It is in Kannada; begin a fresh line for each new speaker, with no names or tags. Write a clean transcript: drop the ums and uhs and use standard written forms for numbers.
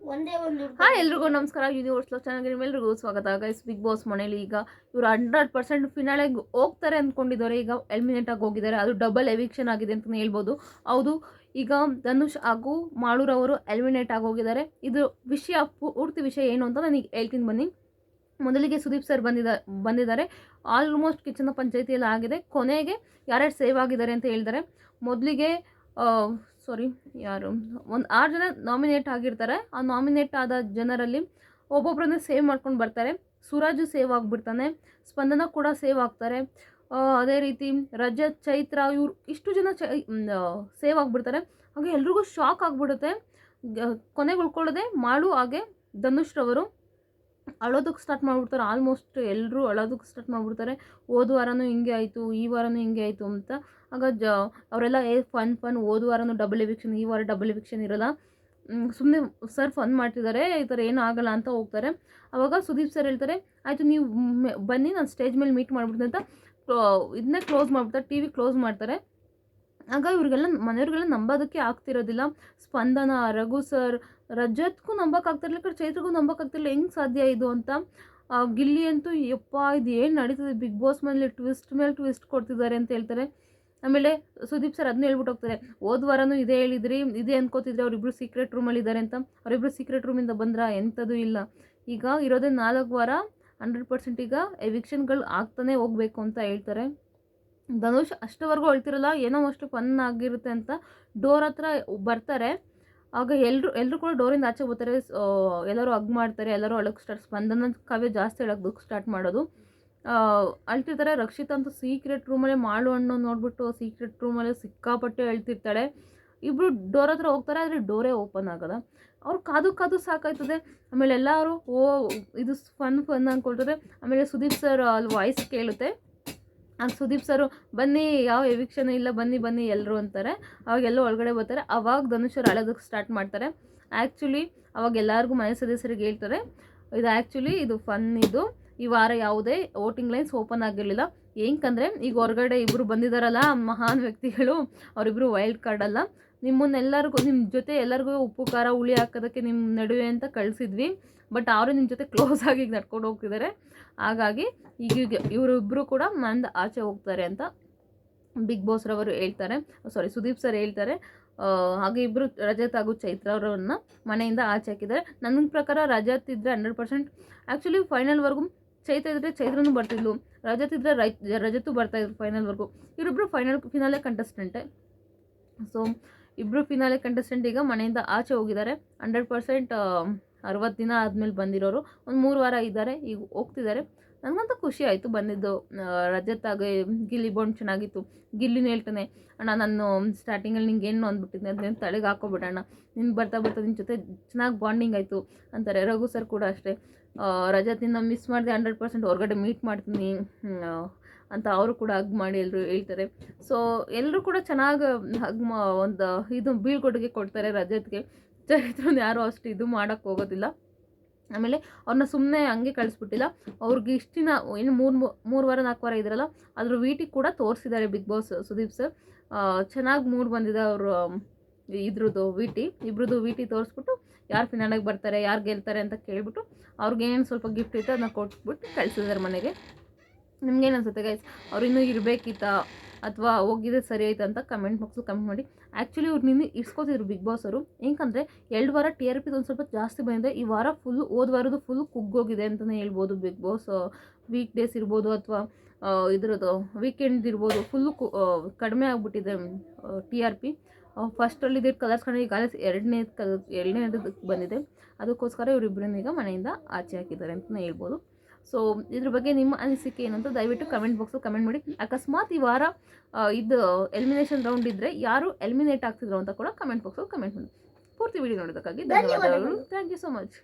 ಹಾಯ್ ಎಲ್ರಿಗೂ ನಮಸ್ಕಾರ. ಯೂನಿವರ್ಸ್ ಲವ್ ಚಾನಲ್ಗೆ ನಿಮ್ಮೆಲ್ರಿಗೂ ಸ್ವಾಗತ. ಗೈಸ್, ಬಿಗ್ ಬಾಸ್ ಮನೇಲಿ ಈಗ ಇವರು 100% ಫಿನಾಲೆಗೆ ಹೋಗ್ತಾರೆ ಅಂದ್ಕೊಂಡಿದ್ದಾರೆ. ಈಗ ಎಲಿಮಿನೇಟ್ ಆಗಿ ಹೋಗಿದ್ದಾರೆ. ಅದು ಡಬಲ್ ಎವಿಕ್ಷನ್ ಆಗಿದೆ ಅಂತಲೇ ಹೇಳ್ಬೋದು. ಹೌದು, ಈಗ ಧನುಷ್ ಹಾಗೂ ಮಾಳೂರವರು ಎಲಿಮಿನೇಟ್ ಆಗಿ ಹೋಗಿದ್ದಾರೆ. ಇದು ಪೂರ್ತಿ ವಿಷಯ ಏನು ಅಂತ ನನಗೆ ಹೇಳ್ತೀನಿ ಬನ್ನಿ. ಮೊದಲಿಗೆ ಸುದೀಪ್ ಸರ್ ಬಂದಿದ್ದಾರೆ. ಆಲ್ಮೋಸ್ಟ್ ಕಿಚನ್ ಪಂಚಾಯತಿಯಲ್ಲಿ ಆಗಿದೆ. ಕೊನೆಗೆ ಯಾರ್ಯಾರು ಸೇವ್ ಆಗಿದ್ದಾರೆ ಅಂತ ಹೇಳಿದ್ದಾರೆ. ಮೊದಲಿಗೆ ಯಾರು ಒಂದು 6 ಜನ ನಾಮಿನೇಟ್ ಆಗಿರ್ತಾರೆ. ಆ ನಾಮಿನೇಟ್ ಆದ ಜನರಲ್ಲಿ ಒಬ್ಬೊಬ್ಬರನ್ನ ಸೇವ್ ಮಾಡ್ಕೊಂಡು ಬರ್ತಾರೆ. ಸುರಾಜು ಸೇವ್ ಆಗಿಬಿಡ್ತಾನೆ, ಸ್ಪಂದನ ಕೂಡ ಸೇವ್ ಆಗ್ತಾರೆ. ಅದೇ ರೀತಿ ರಜತ್, ಚೈತ್ರ ಇವ್ರು ಇಷ್ಟು ಜನ ಸೇವ್ ಆಗಿಬಿಡ್ತಾರೆ. ಹಾಗೆ ಎಲ್ರಿಗೂ ಶಾಕ್ ಆಗಿಬಿಡುತ್ತೆ. ಕೊನೆಗೆ ಉಳ್ಕೊಳ್ಳೋದೆ ಮಾಳು ಹಾಗೆ ಧನುಷ್ ರವರು ಅಳೋದಕ್ಕೆ ಸ್ಟಾರ್ಟ್ ಮಾಡಿಬಿಡ್ತಾರೆ. ಆಲ್ಮೋಸ್ಟ್ ಎಲ್ಲರೂ ಅಳೋದಕ್ಕೆ ಸ್ಟಾರ್ಟ್ ಮಾಡಿಬಿಡ್ತಾರೆ. ಹೋದ ವಾರನೂ ಹಿಂಗೆ ಆಯಿತು, ಈ ವಾರನೂ ಹಿಂಗೆ ಆಯಿತು ಅಂತ. ಆಗ ಅವರೆಲ್ಲ ಫನ್ ಹೋದ ವಾರನೂ ಡಬಲ್ ಎವಿಕ್ಷನ್, ಈ ವಾರ ಡಬಲ್ ಎವಿಕ್ಷನ್ ಇರೋಲ್ಲ, ಸುಮ್ಮನೆ ಸರ್ ಫನ್ ಮಾಡ್ತಿದ್ದಾರೆ, ಈ ಥರ ಏನೂ ಆಗಲ್ಲ ಅಂತ ಹೋಗ್ತಾರೆ. ಆವಾಗ ಸುದೀಪ್ ಸರ್ ಹೇಳ್ತಾರೆ, ಆಯಿತು ನೀವು ಬನ್ನಿ, ನಾನು ಸ್ಟೇಜ್ ಮೇಲೆ ಮೀಟ್ ಮಾಡಿಬಿಡ್ತೀನಿ ಅಂತ ಇದನ್ನೇ ಕ್ಲೋಸ್ ಮಾಡಿಬಿಡ್ತಾರೆ, ಟಿ ವಿ ಕ್ಲೋಸ್ ಮಾಡ್ತಾರೆ. ಆಗ ಇವ್ರಿಗೆಲ್ಲ ಮನೆಯವ್ರಿಗೆಲ್ಲ ನಂಬೋದಕ್ಕೆ ಆಗ್ತಿರೋದಿಲ್ಲ. ಸ್ಪಂದನ, ರಘು ಸರ್, ರಜತ್ಗೂ ನಂಬೋಕ್ಕಾಗ್ತಿರ್ಲಿಲ್ಲ, ಕಡೆ ಚೈತ್ರಗೂ ನಂಬೋಕ್ಕಾಗ್ತಿರಲಿಲ್ಲ, ಹೆಂಗೆ ಸಾಧ್ಯ ಇದು ಅಂತ. ಗಿಲ್ಲಿ ಅಂತೂ ಯಪ್ಪ ಇದು ಏನು ನಡೀತದೆ ಬಿಗ್ ಬಾಸ್ ಮನೇಲಿ, ಟ್ವಿಸ್ಟ್ ಮೇಲೆ ಟ್ವಿಸ್ಟ್ ಕೊಡ್ತಿದ್ದಾರೆ ಅಂತ ಹೇಳ್ತಾರೆ. ಆಮೇಲೆ ಸುದೀಪ್ ಸರ್ ಅದನ್ನ ಹೇಳ್ಬಿಟ್ಟು ಹೋಗ್ತಾರೆ, ಹೋದ ವಾರನೂ ಇದೇ ಹೇಳಿದ್ರಿ, ಇದೇ ಅಂದ್ಕೋತಿದ್ರೆ ಅವರಿಬ್ಬರು ಸೀಕ್ರೆಟ್ ರೂಮಲ್ಲಿ ಇದ್ದಾರೆ ಅಂತ. ಅವರಿಬ್ಬರು ಸೀಕ್ರೆಟ್ ರೂಮಿಂದ ಬಂದ್ರೆ ಎಂಥದ್ದು ಇಲ್ಲ. ಈಗ ಇರೋದೇ 4 ವಾರ, 100% ಈಗ ಎವಿಕ್ಷನ್ಗಳು ಆಗ್ತಾನೆ ಹೋಗಬೇಕು ಅಂತ ಹೇಳ್ತಾರೆ. ಧನುಷ್ ಅಷ್ಟವರೆಗೂ ಅಳ್ತಿರಲ್ಲ, ಏನೋ ಅಷ್ಟು ಫನ್ ಆಗಿರುತ್ತೆ ಅಂತ ಡೋರ್ ಹತ್ರ ಬರ್ತಾರೆ. ಆಗ ಎಲ್ಲರೂ ಕೂಡ ಡೋರಿಂದ ಆಚೆ ಬರ್ತಾರೆ. ಎಲ್ಲರೂ ಹಗ್ ಮಾಡ್ತಾರೆ, ಎಲ್ಲರೂ ಅಳಕ್ಕೆ ಸ್ಪಂದನ ಕಾವ್ಯ ಜಾಸ್ತಿ ಅಳಕ್ಕೆ ಸ್ಟಾರ್ಟ್ ಮಾಡೋದು. ಅಳ್ತಿರ್ತಾರೆ. ರಕ್ಷಿತ್ ಅಂತೂ ಸೀಕ್ರೆಟ್ ರೂಮಲ್ಲೇ ಮಾಳು ಹಣ್ಣು ನೋಡಿಬಿಟ್ಟು ಸೀಕ್ರೆಟ್ ರೂಮಲ್ಲೇ ಸಿಕ್ಕಾಪಟ್ಟೆ ಅಳ್ತಿರ್ತಾಳೆ. ಇಬ್ಬರು ಡೋರ್ ಹತ್ರ ಹೋಗ್ತಾರೆ, ಆದರೆ ಡೋರೇ ಓಪನ್ ಆಗೋಲ್ಲ. ಅವ್ರು ಕಾದು ಸಾಕಾಯ್ತದೆ. ಆಮೇಲೆ ಎಲ್ಲರೂ ಇದು ಫನ್ ಅಂದ್ಕೊಳ್ತಾರೆ. ಆಮೇಲೆ ಸುದೀಪ್ ಸರ್ ಅಲ್ಲಿ ವಾಯ್ಸ್ ಕೇಳುತ್ತೆ. ಆಗ ಸುದೀಪ್ ಸರು ಬನ್ನಿ, ಯಾವ ಎವಿಕ್ಷನ್ ಇಲ್ಲ, ಬನ್ನಿ ಎಲ್ಲರೂ ಅಂತಾರೆ. ಅವಾಗೆಲ್ಲೋ ಒಳಗಡೆ ಬರ್ತಾರೆ. ಅವಾಗ ಧನುಷರು ಅಳೋದಕ್ಕೆ ಸ್ಟಾರ್ಟ್ ಮಾಡ್ತಾರೆ. ಆ್ಯಕ್ಚುಲಿ ಅವಾಗ ಎಲ್ಲರಿಗೂ ಮನೆ ಸದಸ್ಯರಿಗೆ ಹೇಳ್ತಾರೆ, ಇದು ಫನ್, ಇದು ಈ ವಾರ ಯಾವುದೇ ವೋಟಿಂಗ್ ಲೈನ್ಸ್ ಓಪನ್ ಆಗಿರಲಿಲ್ಲ. ಏನಕ್ಕಂದರೆ ಈಗ ಹೊರಗಡೆ ಇಬ್ಬರು ಬಂದಿದ್ದಾರಲ್ಲ ಮಹಾನ್ ವ್ಯಕ್ತಿಗಳು, ಅವರಿಬ್ಬರು ವೈಲ್ಡ್ ಕಾರ್ಡ್ ಅಲ್ಲ, ನಿಮ್ಮನ್ನೆಲ್ಲರಿಗೂ ನಿಮ್ಮ ಜೊತೆ ಎಲ್ಲರಿಗೂ ಉಪ್ಪು ಖಾರ ಹುಳಿ ಹಾಕೋದಕ್ಕೆ ನಿಮ್ಮ ನಡುವೆ ಅಂತ ಕಳಿಸಿದ್ವಿ. ಬಟ್ ಅವರು ನಿಮ್ಮ ಜೊತೆ ಕ್ಲೋಸ್ ಆಗಿ ನಡ್ಕೊಂಡು ಹೋಗ್ತಿದ್ದಾರೆ. ಹಾಗಾಗಿ ಈಗ ಇವರಿಬ್ಬರು ಕೂಡ ಮನೆಯಿಂದ ಆಚೆ ಹೋಗ್ತಾರೆ ಅಂತ ಬಿಗ್ ಬಾಸ್ ರವರು ಹೇಳ್ತಾರೆ. ಸುದೀಪ್ ಸರ್ ಹೇಳ್ತಾರೆ. ಹಾಗೆ ಇಬ್ಬರು ರಜತ್ ಹಾಗೂ ಚೈತ್ರ ಅವರನ್ನು ಮನೆಯಿಂದ ಆಚೆ ಹಾಕಿದ್ದಾರೆ. ನನ್ನ ಪ್ರಕಾರ ರಜತ್ ಇದ್ದರೆ 100%, ಆ್ಯಕ್ಚುಲಿ ಫೈನಲ್ವರೆಗೂ ಚೈತ್ರ ಇದ್ದರೆ ಚೈತ್ರನೂ ಬರ್ತಿದ್ಲು, ರಜತ್ ಇದ್ದರೆ ರಜತ್ತು ಬರ್ತಾಯಿದ್ರು ಫೈನಲ್ವರೆಗೂ. ಇವರಿಬ್ಬರು ಫಿನಾಲೆ ಕಂಟೆಸ್ಟೆಂಟೇ. ಸೊ ಇಬ್ಬರು ಫಿನಾಲೆ ಕಂಟೆಸ್ಟೆಂಟ್ ಈಗ ಮನೆಯಿಂದ ಆಚೆ ಹೋಗಿದ್ದಾರೆ. 100% 60 ದಿನ ಆದಮೇಲೆ ಬಂದಿರೋರು ಒಂದು 3 ವಾರ ಇದ್ದಾರೆ, ಈಗ ಹೋಗ್ತಿದ್ದಾರೆ. ನನಗಂತೂ ಖುಷಿ ಆಯಿತು ಬಂದಿದ್ದು. ರಜತ್ತಾಗೆ ಗಿಲ್ಲಿ ಬಾಂಡ್ ಚೆನ್ನಾಗಿತ್ತು. ಗಿಲ್ಲಿನೂ ಹೇಳ್ತಾನೆ, ಅಣ್ಣ ನಾನು ಸ್ಟಾರ್ಟಿಂಗಲ್ಲಿ ನಿಂಗೆ ಏನು ಅಂದ್ಬಿಟ್ಟಿದ್ದೆ ಅದನ್ನ ತಲೆಗೆ ಹಾಕೋಬಿಡೋಣ, ನಿನ್ಗೆ ಬರ್ತಾ ನಿನ್ನ ಜೊತೆ ಚೆನ್ನಾಗಿ ಬಾಂಡಿಂಗ್ ಆಯಿತು ಅಂತಾರೆ. ರಘು ಸರ್ ಕೂಡ ಅಷ್ಟೇ, ರಜತಿನ ಮಿಸ್ ಮಾಡಿದೆ, 100% ಹೊರಗಡೆ ಮೀಟ್ ಮಾಡ್ತೀನಿ ಅಂತ ಅವರು ಕೂಡ ಹಗ್ ಮಾಡಿ ಎಲ್ಲರೂ ಹೇಳ್ತಾರೆ. ಸೊ ಎಲ್ಲರೂ ಕೂಡ ಚೆನ್ನಾಗಿ ಒಂದು ಇದು ಬೀಳ್ಕೊಡುಗೆ ಕೊಡ್ತಾರೆ ರಜತ್ಗೆ. ಚೈತ್ರನ ಯಾರೂ ಅಷ್ಟು ಇದು ಮಾಡೋಕ್ಕೆ ಹೋಗೋದಿಲ್ಲ. ಆಮೇಲೆ ಅವ್ರನ್ನ ಸುಮ್ಮನೆ ಹಂಗೆ ಕಳಿಸ್ಬಿಟ್ಟಿಲ್ಲ. ಅವ್ರಿಗೆ ಇಷ್ಟು ದಿನ ಏನು 3 ವಾರ 4 ವಾರ ಇದ್ರಲ್ಲ, ಅದ್ರ ವೀಟಿಗೆ ಕೂಡ ತೋರಿಸಿದ್ದಾರೆ ಬಿಗ್ ಬಾಸ್ ಸುದೀಪ್ ಸರ್. ಚೆನ್ನಾಗಿ ಮೂಡ್ ಬಂದಿದೆ ಅವರು ಇದ್ರದ್ದು ಇಬ್ರದ್ದು ವೀಟಿ ತೋರಿಸ್ಬಿಟ್ಟು ಯಾರು ಫಿನಾಲೆಗೆ ಬರ್ತಾರೆ, ಯಾರು ಗೆಲ್ತಾರೆ ಅಂತ ಕೇಳಿಬಿಟ್ಟು ಅವ್ರಿಗೇನು ಸ್ವಲ್ಪ ಗಿಫ್ಟ್ ಇತ್ತು ಅದನ್ನ ಕೊಟ್ಬಿಟ್ಟು ಕಳಿಸಿದ್ದಾರೆ ಮನೆಗೆ. ನಿಮ್ಗೇನು ಅನ್ಸುತ್ತೆ ಗೈಸ್, ಅವ್ರು ಇನ್ನೂ ಇರಬೇಕಿತ್ತಾ ಅಥವಾ ಹೋಗಿದ್ರೆ ಸರಿ ಆಯ್ತು ಅಂತ ಕಮೆಂಟ್ ಬಾಕ್ಸಲ್ಲಿ ಕಮೆಂಟ್ ಮಾಡಿ. ಆ್ಯಕ್ಚುಲಿ ಅವ್ರು ನಿನ್ನೆ ಇಡ್ಸ್ಕೊತಿದ್ರು ಬಿಗ್ ಬಾಸ್ ಅವರು. ಏನಕ್ಕಂದರೆ 2 ವಾರ TRP ಒಂದು ಸ್ವಲ್ಪ ಜಾಸ್ತಿ ಬಂದಿದೆ. ಈ ವಾರ ಹೋದ ವಾರದ್ದು ಫುಲ್ ಕುಗ್ಗೋಗಿದೆ ಅಂತಲೇ ಹೇಳ್ಬೋದು. ಬಿಗ್ ಬಾಸ್ ವೀಕ್ ಡೇಸ್ ಇರ್ಬೋದು ಅಥವಾ ಇದ್ರದ್ದು ವೀಕೆಂಡ್ ಇರ್ಬೋದು, ಫುಲ್ಲು ಕಡಿಮೆ ಆಗಿಬಿಟ್ಟಿದೆ TRP. ಫಸ್ಟಲ್ಲಿದ್ದ ಕಲರ್ಸ್ ಕಡೆ ಈಗ ಎರಡನೇದಕ್ಕೆ ಬಂದಿದೆ. ಅದಕ್ಕೋಸ್ಕರ ಇವರಿಬ್ಬರನ್ನ ಈಗ ಮನೆಯಿಂದ ಆಚೆ ಹಾಕಿದ್ದಾರೆ ಅಂತಲೇ ಹೇಳ್ಬೋದು. ಸೊ ಇದ್ರ ಬಗ್ಗೆ ನಿಮ್ಮ ಅನಿಸಿಕೆ ಏನಂತ ದಯವಿಟ್ಟು ಕಮೆಂಟ್ ಬಾಕ್ಸಲ್ಲಿ ಕಮೆಂಟ್ ಮಾಡಿ. ಅಕಸ್ಮಾತ್ ಈ ವಾರ ಇದು ಎಲಿಮಿನೇಷನ್ ರೌಂಡ್ ಇದ್ದರೆ ಯಾರು ಎಲಿಮಿನೇಟ್ ಆಗ್ತಿದ್ರು ಅಂತ ಕೂಡ ಕಮೆಂಟ್ ಬಾಕ್ಸಲ್ಲಿ ಕಮೆಂಟ್ ಮಾಡಿ. ಪೂರ್ತಿ ವಿಡಿಯೋ ನೋಡೋದಕ್ಕಾಗಿ ಧನ್ಯವಾದಗಳು. Thank you so much.